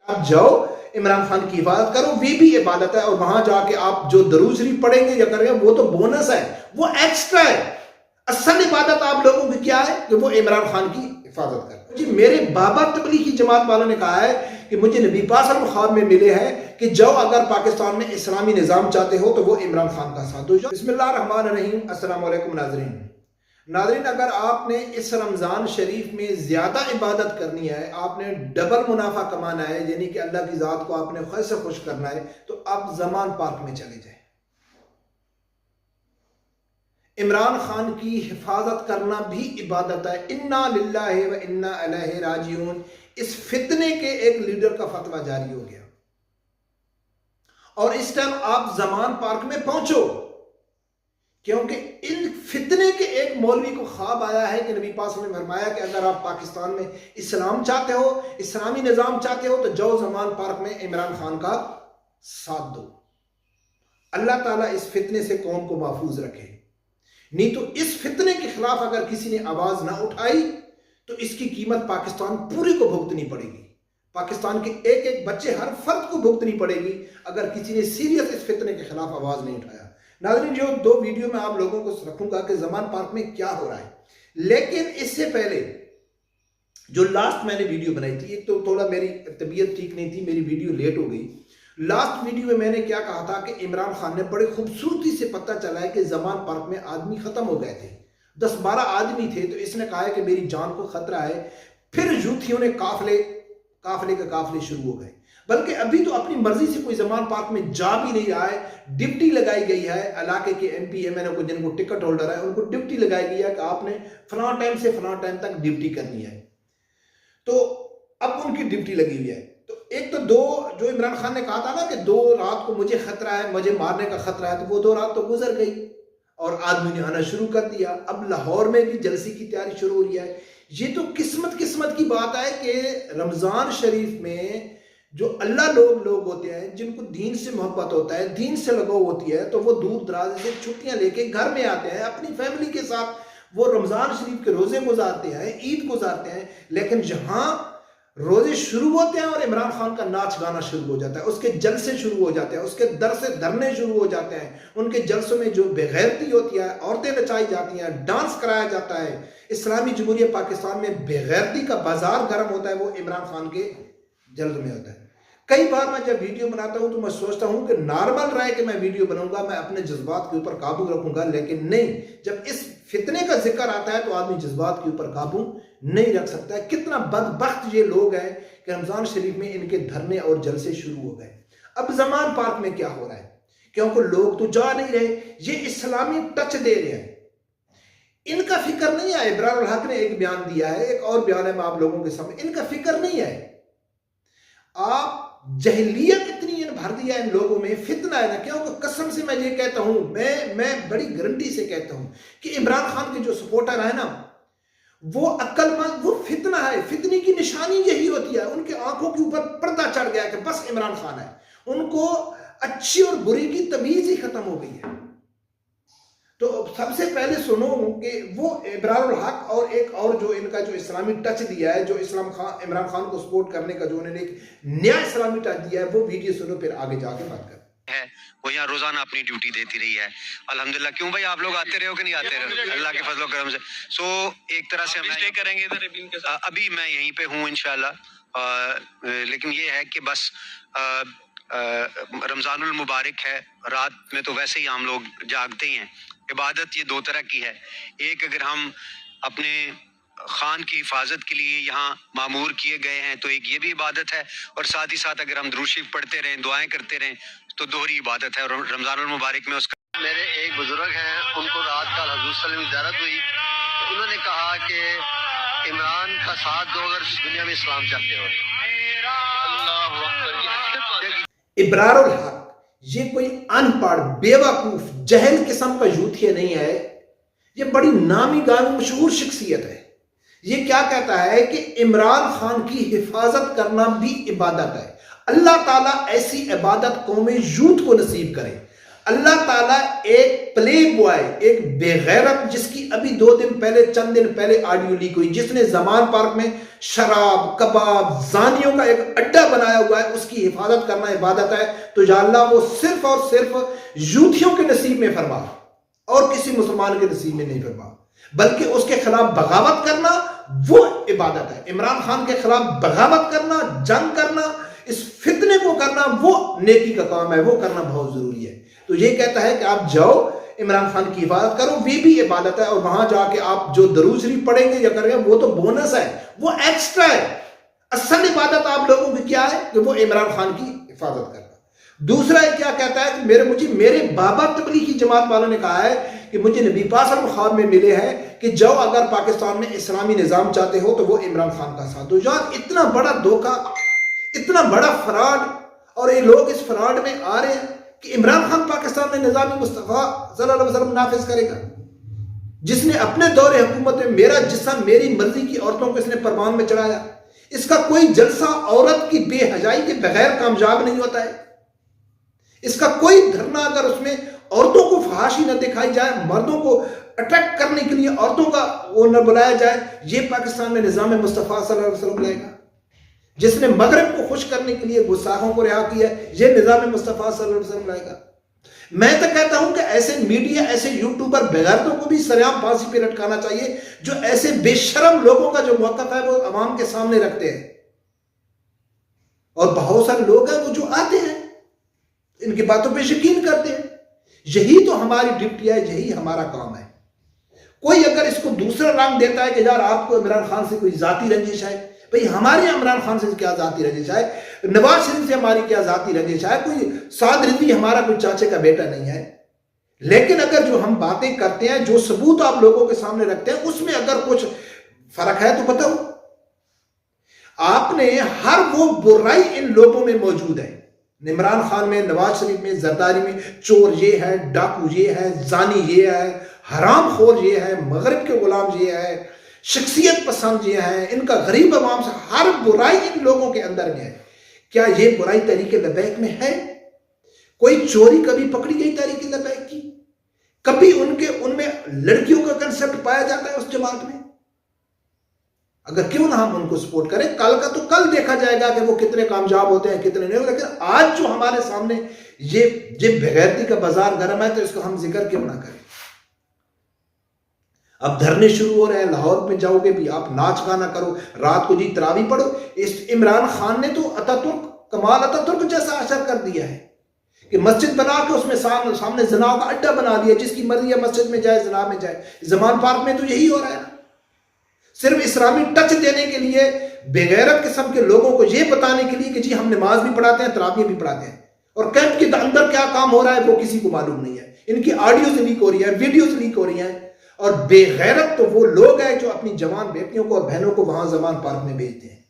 آپ جاؤ عمران خان کی حفاظت کرو، وہ بھی عبادت ہے، اور وہاں جا کے آپ جو درود شریف پڑھیں گے یا کریں گے وہ تو بونس ہے، وہ ایکسٹرا ہے۔ اصل عبادت آپ لوگوں کی کیا ہے کہ وہ عمران خان کی حفاظت کریں۔ جی میرے بابا تبلیغی جماعت والوں نے کہا ہے کہ مجھے نبی پاک صلی اللہ علیہ وسلم خواب میں ملے ہیں کہ جاؤ اگر پاکستان میں اسلامی نظام چاہتے ہو تو وہ عمران خان کا ساتھ دو۔ بسم اللہ الرحمن الرحیم۔ السلام علیکم ناظرین، اگر آپ نے اس رمضان شریف میں زیادہ عبادت کرنی ہے، آپ نے ڈبل منافع کمانا ہے، یعنی کہ اللہ کی ذات کو آپ نے خیر سے خوش کرنا ہے، تو آپ زمان پارک میں چلے جائیں۔ عمران خان کی حفاظت کرنا بھی عبادت ہے۔ انا للہ و انا الیہ راجعون۔ اس فتنے کے ایک لیڈر کا فتویٰ جاری ہو گیا، اور اس ٹائم آپ زمان پارک میں پہنچو، کیونکہ ان فتنے کے ایک مولوی کو خواب آیا ہے کہ نبی پاک صلی اللہ علیہ وسلم نے فرمایا کہ اگر آپ پاکستان میں اسلام چاہتے ہو، اسلامی نظام چاہتے ہو، تو جاؤ زمان پارک میں عمران خان کا ساتھ دو۔ اللہ تعالیٰ اس فتنے سے قوم کو محفوظ رکھے، نہیں تو اس فتنے کے خلاف اگر کسی نے آواز نہ اٹھائی تو اس کی قیمت پاکستان پوری کو بھگتنی پڑے گی۔ پاکستان کے ایک ایک بچے، ہر فرد کو بھگتنی پڑے گی اگر کسی نے سیریس اس فتنے کے خلاف آواز نہیں اٹھایا۔ ناظرین، جو دو ویڈیو میں آپ لوگوں کو رکھوں گا کہ زمان پارک میں کیا ہو رہا ہے، لیکن اس سے پہلے جو لاسٹ میں نے ویڈیو بنائی تھی، ایک تو تھوڑا میری طبیعت ٹھیک نہیں تھی، میری ویڈیو لیٹ ہو گئی۔ لاسٹ ویڈیو میں نے کیا کہا تھا کہ عمران خان نے بڑے خوبصورتی سے پتہ چلا ہے کہ زمان پارک میں آدمی ختم ہو گئے تھے، 10-12 آدمی تھے، تو اس نے کہا ہے کہ میری جان کو خطرہ ہے۔ پھر یوتھیوں نے قافلے شروع ہو گئے، بلکہ ابھی تو اپنی مرضی سے کوئی زمان پارک میں جا بھی نہیں رہا ہے۔ ڈپٹی لگائی گئی ہے علاقے کے ایم پی ایم این اے کو، جن کو ٹکٹ ہولڈر ہے ان کو ڈپٹی لگائی گئی ہے کہ آپ نے فلاں ٹائم سے فلاں ٹائم تک ڈپٹی کرنی ہے، تو اب ان کی ڈپٹی لگی ہوئی ہے۔ تو ایک تو دو جو عمران خان نے کہا تھا نا کہ 2 رات کو مجھے خطرہ ہے، مجھے مارنے کا خطرہ ہے، تو وہ 2 رات تو گزر گئی اور آدمی نے آنا شروع کر دیا۔ اب لاہور میں بھی جلسے کی تیاری شروع ہو رہی ہے۔ یہ تو قسمت کی بات ہے کہ رمضان شریف میں جو اللہ لوگ ہوتے ہیں، جن کو دین سے محبت ہوتا ہے، دین سے لگاؤ ہوتی ہے، تو وہ دور دراز سے چھٹیاں لے کے گھر میں آتے ہیں، اپنی فیملی کے ساتھ وہ رمضان شریف کے روزے گزارتے ہیں، عید گزارتے ہیں۔ لیکن جہاں روزے شروع ہوتے ہیں اور عمران خان کا ناچ گانا شروع ہو جاتا ہے، اس کے جلسے شروع ہو جاتے ہیں، اس کے در سے دھرنے شروع ہو جاتے ہیں، ان کے جلسوں میں جو بے غیرتی ہوتی ہے، عورتیں نچائی جاتی ہیں، ڈانس کرایا جاتا ہے، اسلامی جمہوریہ پاکستان میں بے غیرتی کا بازار گرم ہوتا ہے، وہ عمران خان کے جلد میں ہوتا ہے۔ کئی بار میں جب ویڈیو بناتا ہوں تو میں سوچتا ہوں کہ نارمل رہے کہ میں ویڈیو بناؤں گا، میں اپنے جذبات کے اوپر قابو رکھوں گا، لیکن نہیں، جب اس فتنے کا ذکر آتا ہے تو آدمی جذبات کے اوپر قابو نہیں رکھ سکتا ہے۔ کتنا بدبخت یہ لوگ ہیں کہ رمضان شریف میں ان کے دھرنے اور جلسے شروع ہو گئے۔ اب زمان پارک میں کیا ہو رہا ہے، کیونکہ لوگ تو جا نہیں رہے، یہ اسلامی ٹچ دے رہے ہیں، ان کا فکر نہیں ہے۔ ابرار الحق نے ایک بیان دیا ہے، ایک اور بیان ہے میں آپ لوگوں کے سامنے، ان کا فکر نہیں ہے۔ آپ جہلیت اتنی بھر دیا ہے ان لوگوں میں، فتنہ ہے نا، کیونکہ قسم سے میں یہ کہتا ہوں، میں بڑی گارنٹی سے کہتا ہوں کہ عمران خان کے جو سپورٹر ہیں نا، وہ عقل مند، وہ فتنہ ہے۔ فتنے کی نشانی یہی ہوتی ہے، ان کے آنکھوں کے اوپر پردہ چڑھ گیا کہ بس عمران خان ہے، ان کو اچھی اور بری کی تمیز ہی ختم ہو گئی ہے۔ تو سب سے پہلے سنو کہ وہ ابرار الحق اور ایک اور جو ان کا جو اسلامی ٹچ دیا ہے، جو عمران خان کو سپورٹ کرنے کا جو انہوں نے ایک نیا اسلامی ٹچ دیا ہے، وہ ویڈیو سنو، پھر آگے جا کے بات کریں۔ ہے وہ یہاں روزانہ اپنی ڈیوٹی دیتی رہی ہے الحمدللہ۔ کیوں بھائی آپ لوگ آتے رہے ہو کہ نہیں آتے رہے اللہ کے فضل و کرم سے؟ سو ایک طرح سے ہم اسٹے کریں گے ادھر، ابھی میں یہیں پہ ہوں انشاءاللہ، لیکن یہ ہے کہ بس رمضان المبارک ہے، رات میں تو ویسے ہی ہم لوگ جاگتے ہی ہیں۔ عبادت یہ 2 طرح کی ہے، ایک اگر ہم اپنے خان کی حفاظت کے لیے یہاں معمور کیے گئے ہیں تو ایک یہ بھی عبادت ہے، اور ساتھ ہی ساتھ اگر ہم درود شریف پڑھتے رہیں، دعائیں کرتے رہیں تو دوہری عبادت ہے، اور رمضان المبارک میں اس کا میرے ایک بزرگ ہیں، ان کو رات کا حضور صلی اللہ علیہ وسلم زیارت ہوئی، تو انہوں نے کہا کہ عمران کا ساتھ دو اگر دنیا میں اسلام چاہتے ہو۔ ابرار الحق یہ کوئی ان پڑھ، بیوقوف، جہل قسم کا یوتھیہ نہیں ہے، یہ بڑی نامی گامی مشہور شخصیت ہے۔ یہ کیا کہتا ہے کہ عمران خان کی حفاظت کرنا بھی عبادت ہے۔ اللہ تعالیٰ ایسی عبادت قوم یوتھ کو نصیب کرے۔ اللہ تعالیٰ ایک پلے بوائے، ایک بے غیرت، جس کی ابھی چند دن پہلے آڈیو لیک ہوئی، جس نے زمان پارک میں شراب، کباب، زانیوں کا ایک اڈا بنایا ہوا ہے، اس کی حفاظت کرنا عبادت ہے، تو یا اللہ وہ صرف اور صرف یوتھیوں کے نصیب میں فرما اور کسی مسلمان کے نصیب میں نہیں فرما، بلکہ اس کے خلاف بغاوت کرنا وہ عبادت ہے۔ عمران خان کے خلاف بغاوت کرنا، جنگ کرنا، اس فتنے کو کرنا وہ نیکی کا کام ہے، وہ کرنا بہت ضروری ہے۔ تو یہ کہتا ہے کہ آپ جاؤ عمران خان کی حفاظت کرو، وہ بھی عبادت ہے، اور وہاں جا کے آپ جو درود شریف پڑھیں گے یا کریں گے وہ تو بونس ہے، وہ ایکسٹرا ہے۔ اصل عبادت آپ لوگوں کی کیا ہے کہ وہ عمران خان کی حفاظت کرنا۔ دوسرا کیا کہتا ہے کہ میرے بابا تبلیغی جماعت والوں نے کہا ہے کہ مجھے نبی پاک صلی اللہ علیہ وسلم خواب میں ملے ہیں کہ جاؤ اگر پاکستان میں اسلامی نظام چاہتے ہو تو وہ عمران خان کا ساتھ دو۔ یار اتنا بڑا دھوکہ، اتنا بڑا فراڈ، اور یہ لوگ اس فراڈ میں آ رہے ہیں کہ عمران خان پاکستان میں نظام مصطفیٰ صلی اللہ علیہ وسلم نافذ کرے گا، جس نے اپنے دور حکومت میں میرا جسم میری مرضی کی عورتوں کو اس نے پروان میں چڑھایا۔ اس کا کوئی جلسہ عورت کی بے حیائی کے بغیر کامیاب نہیں ہوتا ہے۔ اس کا کوئی دھرنا اگر اس میں عورتوں کو فحاشی نہ دکھائی جائے، مردوں کو اٹیک کرنے کے لیے عورتوں کا وہ نہ بلایا جائے، یہ پاکستان میں نظام مصطفیٰ صلی اللہ علیہ وسلم لائے گا۔ جس نے مغرب کو خوش کرنے کے لیے گستاخوں کو رہا کیا، یہ نظام مصطفیٰ صلی اللہ علیہ وسلم لائے گا۔ میں تو کہتا ہوں کہ ایسے میڈیا، ایسے یوٹیوبر بغیرتوں کو بھی سریعام پھانسی پہ لٹکانا چاہیے، جو ایسے بے شرم لوگوں کا جو موقف ہے وہ عوام کے سامنے رکھتے ہیں۔ اور بہت سارے لوگ ہیں وہ جو آتے ہیں ان کی باتوں پہ یقین کرتے ہیں۔ یہی تو ہماری ڈیوٹی ہے، یہی ہمارا کام ہے۔ کوئی اگر اس کو دوسرا رنگ دیتا ہے کہ یار آپ کو عمران خان سے کوئی ذاتی رنجش ہے، بھئی ہماری عمران خان سے کیا ذاتی رنجش ہے، نواز شریف سے ہماری کیا ذاتی رنجش ہے، کوئی سعد رضوی ہمارا کوئی چاچے کا بیٹا نہیں ہے۔ لیکن اگر جو ہم باتیں کرتے ہیں، جو ثبوت آپ لوگوں کے سامنے رکھتے ہیں، اس میں اگر کچھ فرق ہے تو بتاؤ۔ آپ نے ہر وہ برائی ان لوگوں میں موجود ہے، عمران خان میں، نواز شریف میں، زرداری میں، چور یہ ہے، ڈاکو یہ ہے، زانی یہ ہے، حرام خور یہ ہے، مغرب کے غلام یہ ہے، شخصیت پسند یہ ہے، ان کا غریب عوام سے ہر برائی ان لوگوں کے اندر میں ہے۔ کیا یہ برائی تحریک لبیک میں ہے؟ کوئی چوری کبھی پکڑی گئی تحریک لبیک کی؟ کبھی ان میں لڑکیوں کا کنسپٹ پایا جاتا ہے اس جماعت میں؟ اگر کیوں نہ ہم ان کو سپورٹ کریں، کل کا تو کل دیکھا جائے گا کہ وہ کتنے کامیاب ہوتے ہیں کتنے نہیں، لیکن آج جو ہمارے سامنے یہ بغیرتی کا بازار گرم ہے تو اس کو ہم ذکر کیوں نہ کریں۔ اب دھرنے شروع ہو رہے ہیں، لاہور میں جاؤ گے بھی آپ ناچ گانا کرو، رات کو جی تراویح پڑھو۔ اس عمران خان نے تو کمال اتاترک جیسا اثر کر دیا ہے کہ مسجد بنا کے اس میں سامنے زنا کا اڈا بنا دیا، جس کی مرضی ہے مسجد میں جائے، زنا میں جائے۔ زمان پارک میں تو یہی ہو رہا ہے نا، صرف اسلامی ٹچ دینے کے لیے، بے غیرت قسم کے لوگوں کو یہ بتانے کے لیے کہ جی ہم نماز بھی پڑھاتے ہیں، تراویح بھی پڑھاتے ہیں، اور کیمپ کے اندر کیا کام ہو رہا ہے وہ کسی کو معلوم نہیں ہے۔ ان کی آڈیوز لیک ہو رہی ہیں، ویڈیوز لیک ہو رہی ہیں، اور بے غیرت تو وہ لوگ ہیں جو اپنی جوان بیٹیوں کو اور بہنوں کو وہاں زمان پارک میں بھیجتے ہیں،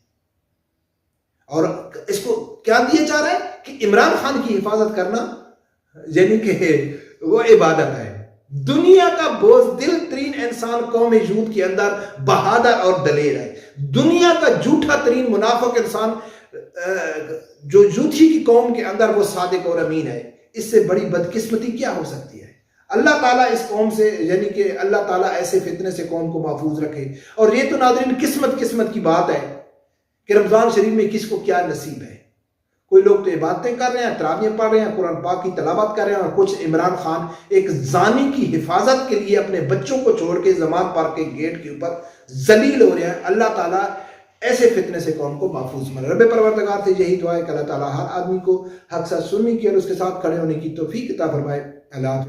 اور اس کو کیا دیا جا رہا ہے کہ عمران خان کی حفاظت کرنا یعنی کہ وہ عبادت ہے۔ دنیا کا بزدل ترین انسان قوم یہود کے اندر بہادر اور دلیر ہے۔ دنیا کا جھوٹا ترین منافق انسان جو یوتھی کی قوم کے اندر وہ صادق اور امین ہے۔ اس سے بڑی بدقسمتی کیا ہو سکتی ہے؟ اللہ تعالیٰ اس قوم سے یعنی کہ اللہ تعالیٰ ایسے فتنے سے قوم کو محفوظ رکھے۔ اور یہ تو ناظرین قسمت کی بات ہے کہ رمضان شریف میں کس کو کیا نصیب ہے۔ کوئی لوگ تو عبادتیں کر رہے ہیں، تراویح پڑھ رہے ہیں، قرآن پاک کی تلاوت کر رہے ہیں، اور کچھ عمران خان ایک زانی کی حفاظت کے لیے اپنے بچوں کو چھوڑ کے زمان پارک کے گیٹ کے اوپر ذلیل ہو رہے ہیں۔ اللہ تعالیٰ ایسے فتنے سے قوم کو محفوظ کرے۔ رب پروردگار سے یہی دعا ہے کہ اللہ تعالیٰ ہر آدمی کو حق سچ سننے کی اور اس کے ساتھ کھڑے ہونے کی توفیق عطا فرمائے۔ اللہ